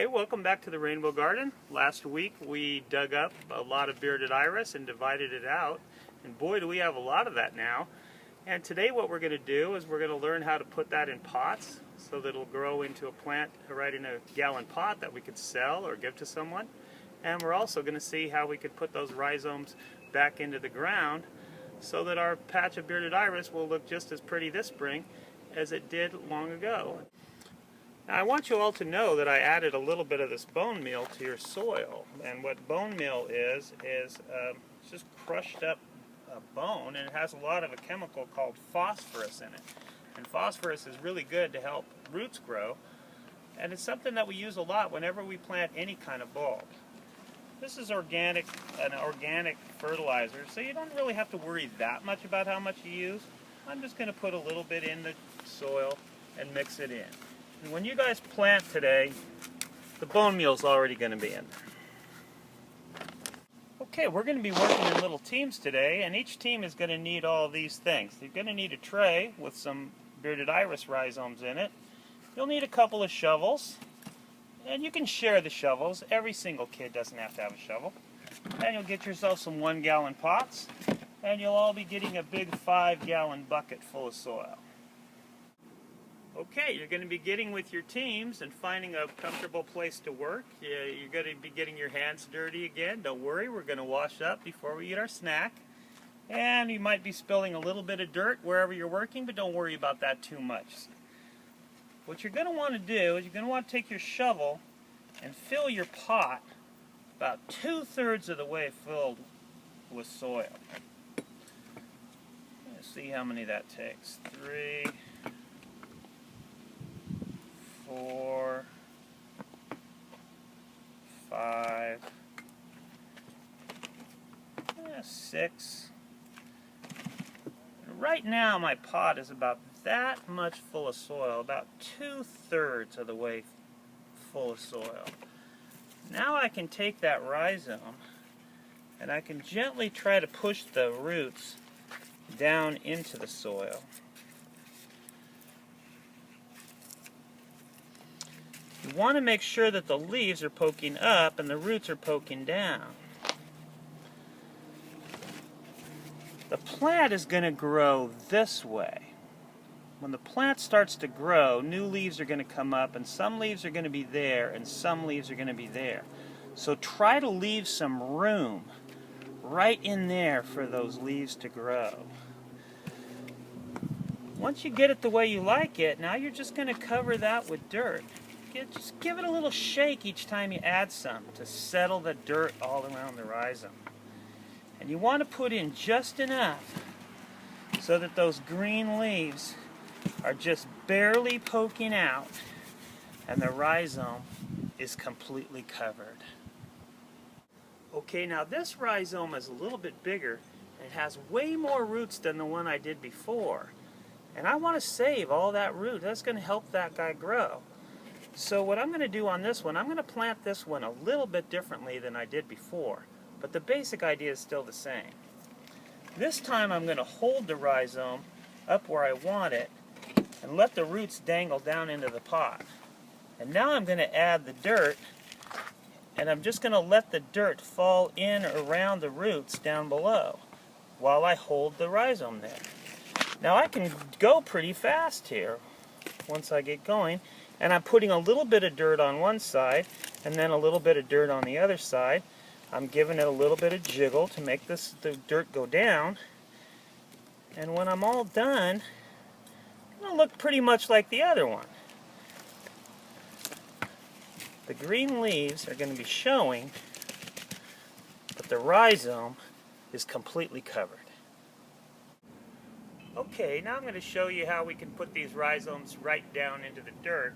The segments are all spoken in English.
Okay, welcome back to the Rainbow Garden. Last week we dug up a lot of bearded iris and divided it out, and boy do we have a lot of that now. And today what we're going to do is we're going to learn how to put that in pots so that it'll grow into a plant right in a gallon pot that we could sell or give to someone. And we're also going to see how we could put those rhizomes back into the ground so that our patch of bearded iris will look just as pretty this spring as it did long ago. Now, I want you all to know that I added a little bit of this bone meal to your soil. And what bone meal is just crushed up bone, and it has a lot of a chemical called phosphorus in it. And phosphorus is really good to help roots grow, and it's something that we use a lot whenever we plant any kind of bulb. This is an organic fertilizer, so you don't really have to worry that much about how much you use. I'm just going to put a little bit in the soil and mix it in. And when you guys plant today, the bone meal is already going to be in there. Okay, we're going to be working in little teams today, and each team is going to need all of these things. You're going to need a tray with some bearded iris rhizomes in it. You'll need a couple of shovels, and you can share the shovels. Every single kid doesn't have to have a shovel. And you'll get yourself some 1-gallon pots, and you'll all be getting a big 5-gallon bucket full of soil. Okay, you're going to be getting with your teams and finding a comfortable place to work. You're going to be getting your hands dirty again. Don't worry, we're going to wash up before we eat our snack. And you might be spilling a little bit of dirt wherever you're working, but don't worry about that too much. What you're going to want to do is you're going to want to take your shovel and fill your pot about 2/3 of the way filled with soil. Let's see how many that takes. 3, 4, 5, 6. Right now my pot is about that much full of soil, about 2/3 of the way full of soil. Now I can take that rhizome and I can gently try to push the roots down into the soil. You want to make sure that the leaves are poking up and the roots are poking down. The plant is going to grow this way. When the plant starts to grow, new leaves are going to come up, and some leaves are going to be there and some leaves are going to be there. So try to leave some room right in there for those leaves to grow. Once you get it the way you like it, now you're just going to cover that with dirt. Just give it a little shake each time you add some to settle the dirt all around the rhizome. And you want to put in just enough so that those green leaves are just barely poking out and the rhizome is completely covered. Okay, now this rhizome is a little bit bigger and has way more roots than the one I did before. And I want to save all that root. That's going to help that guy grow. So what I'm going to do on this one, I'm going to plant this one a little bit differently than I did before. But the basic idea is still the same. This time I'm going to hold the rhizome up where I want it and let the roots dangle down into the pot. And now I'm going to add the dirt, and I'm just going to let the dirt fall in around the roots down below while I hold the rhizome there. Now I can go pretty fast here once I get going. And I'm putting a little bit of dirt on one side and then a little bit of dirt on the other side. I'm giving it a little bit of jiggle to make the dirt go down. And when I'm all done, it'll look pretty much like the other one. The green leaves are going to be showing, but the rhizome is completely covered. Okay, now I'm going to show you how we can put these rhizomes right down into the dirt.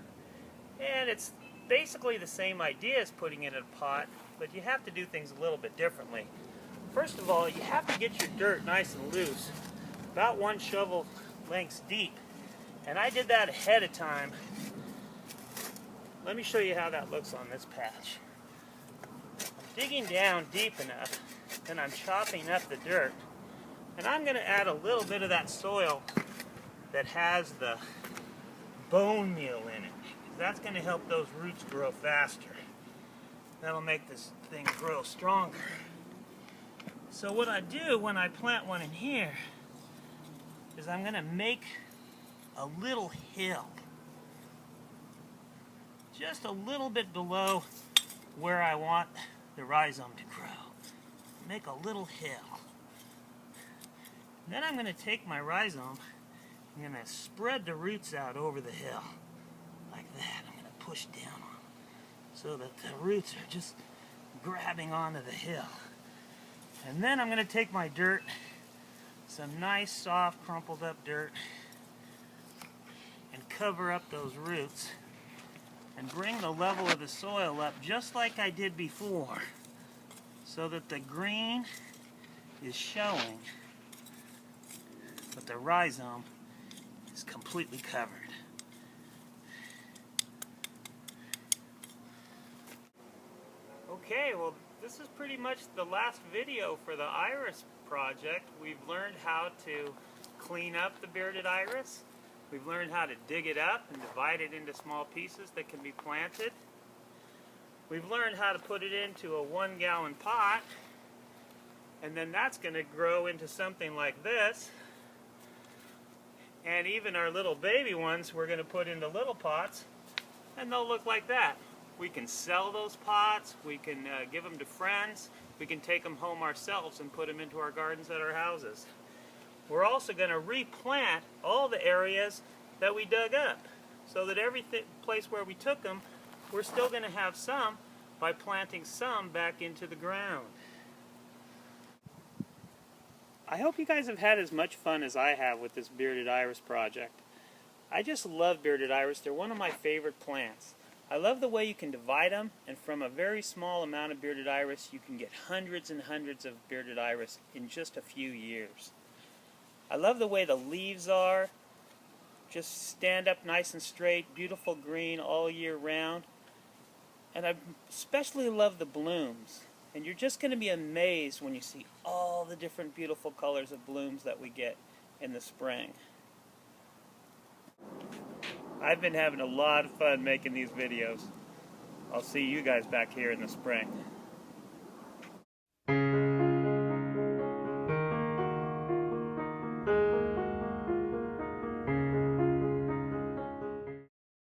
And it's basically the same idea as putting it in a pot, but you have to do things a little bit differently. First of all, you have to get your dirt nice and loose, about 1 shovel length deep. And I did that ahead of time. Let me show you how that looks on this patch. I'm digging down deep enough, and I'm chopping up the dirt. And I'm going to add a little bit of that soil that has the bone meal in it. That's going to help those roots grow faster. That'll make this thing grow stronger. So what I do when I plant one in here is I'm going to make a little hill. Just a little bit below where I want the rhizome to grow. Make a little hill. Then I'm going to take my rhizome, I'm going to spread the roots out over the hill. Like that. I'm going to push down on them so that the roots are just grabbing onto the hill. And then I'm going to take my dirt, some nice soft crumpled up dirt, and cover up those roots and bring the level of the soil up just like I did before so that the green is showing but the rhizome is completely covered. Okay, well this is pretty much the last video for the iris project. We've learned how to clean up the bearded iris. We've learned how to dig it up and divide it into small pieces that can be planted. We've learned how to put it into a 1-gallon pot, and then that's going to grow into something like this. And even our little baby ones we're going to put into little pots, and they'll look like that. We can sell those pots, we can give them to friends, we can take them home ourselves and put them into our gardens at our houses. We're also going to replant all the areas that we dug up, so that every place where we took them, we're still going to have some by planting some back into the ground. I hope you guys have had as much fun as I have with this bearded iris project. I just love bearded iris. They're one of my favorite plants. I love the way you can divide them, and from a very small amount of bearded iris you can get hundreds and hundreds of bearded iris in just a few years. I love the way the leaves are, just stand up nice and straight, beautiful green all year round. And I especially love the blooms. And you're just going to be amazed when you see all the different beautiful colors of blooms that we get in the spring. I've been having a lot of fun making these videos. I'll see you guys back here in the spring.